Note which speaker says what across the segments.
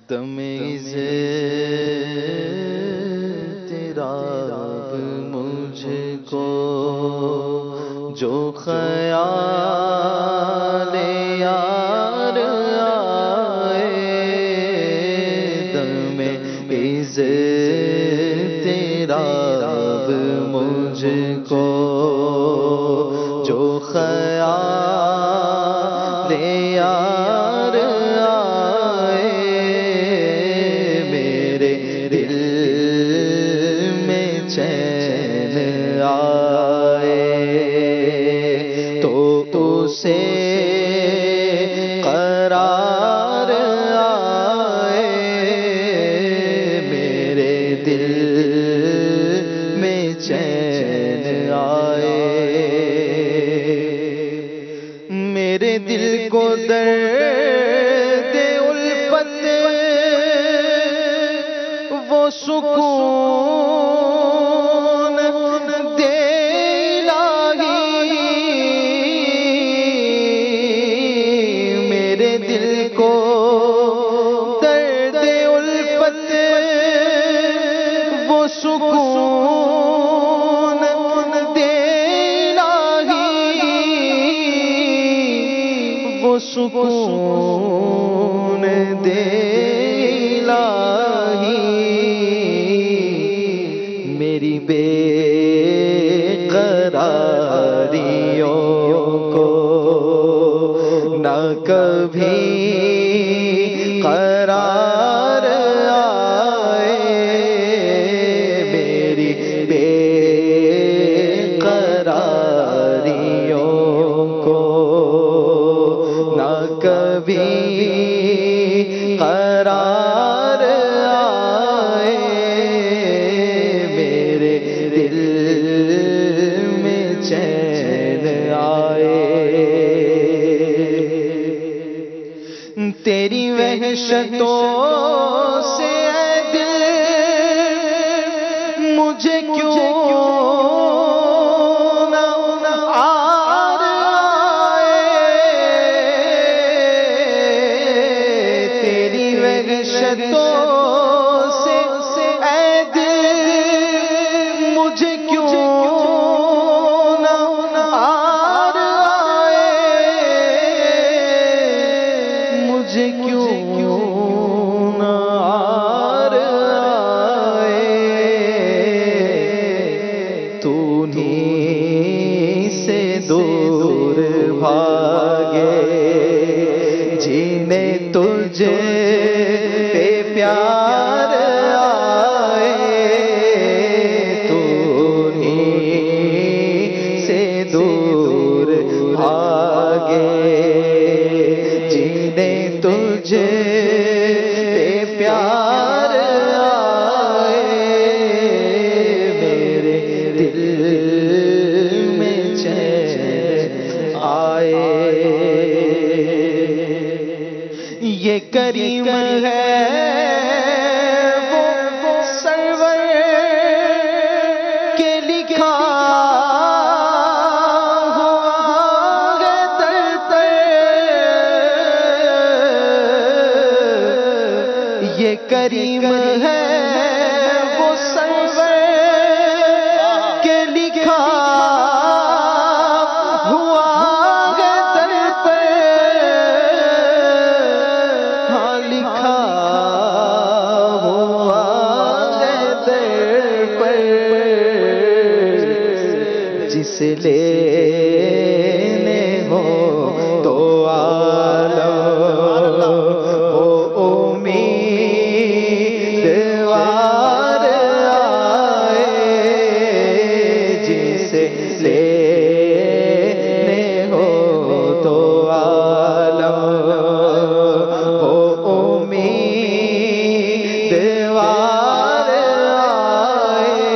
Speaker 1: تمیز تیرا مجھ کو جو خیال یار آئے تمیز تیرا مجھ کو جو خیال یار آئے میرے دل میں چین آئے تو اسے قرار آئے میرے دل میں چین آئے میرے دل کو درد الفت وہ سکون دے الہی میرے دل کو درد الفت وہ سکون دے الہی وہ سکون دے الہی میری بے قراریوں کو نہ کبھی قرار آئے میری بے قراریوں کو نہ کبھی قرار آئے میرے دل میں چین آئے تیری وحشتوں سے اے دل مجھے کیوں سے اے دل مجھے کیوں نہ آر آئے مجھے کیوں نہ آر آئے تو انہیں سے دور بھاگے جینے تجھے پیار آئے تو انہیں سے دور بھاگے جینے تجھے پیار آئے میرے دل میں چین آئے یہ کریم ہے وہ سرور کے لکھا ہوا ہے در در یہ کریم ہے وہ سرور کے لکھا ہوا ہے در پر لکھا ہوا ہے در پر جسے لینے ہو تو عالم وہ امیدوار آئے جسے لینے ہو تو عالم دیوار آئے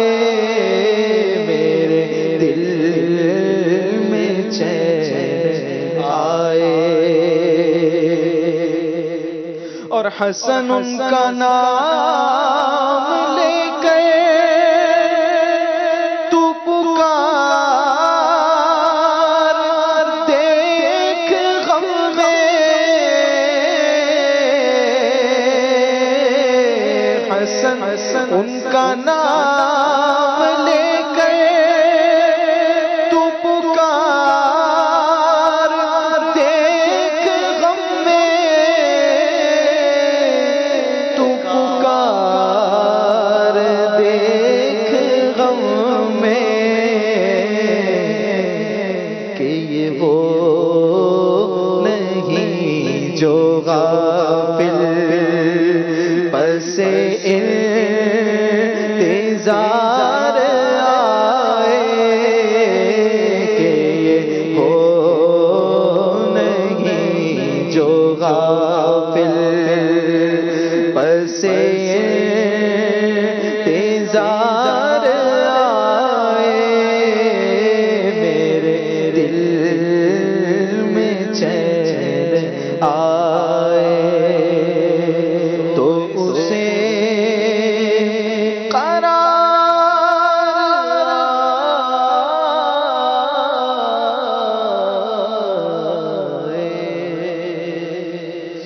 Speaker 1: میرے دل میں چین آئے اور حسن ان کا نام لے کر تو پکار دیکھ غم میں ان کا نام لے کر تو پکار دیکھ غم میں، تو پکار دیکھ غم میں کہ یہ وہ نہیں جو غافل پس انتظار آئے، کہ یہ ہو نہیں جو غافل پس انتظار آئے، میرے دل میں چین آئے تو اسے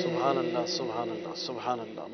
Speaker 2: سبحان اللہ سبحان اللہ سبحان اللہ.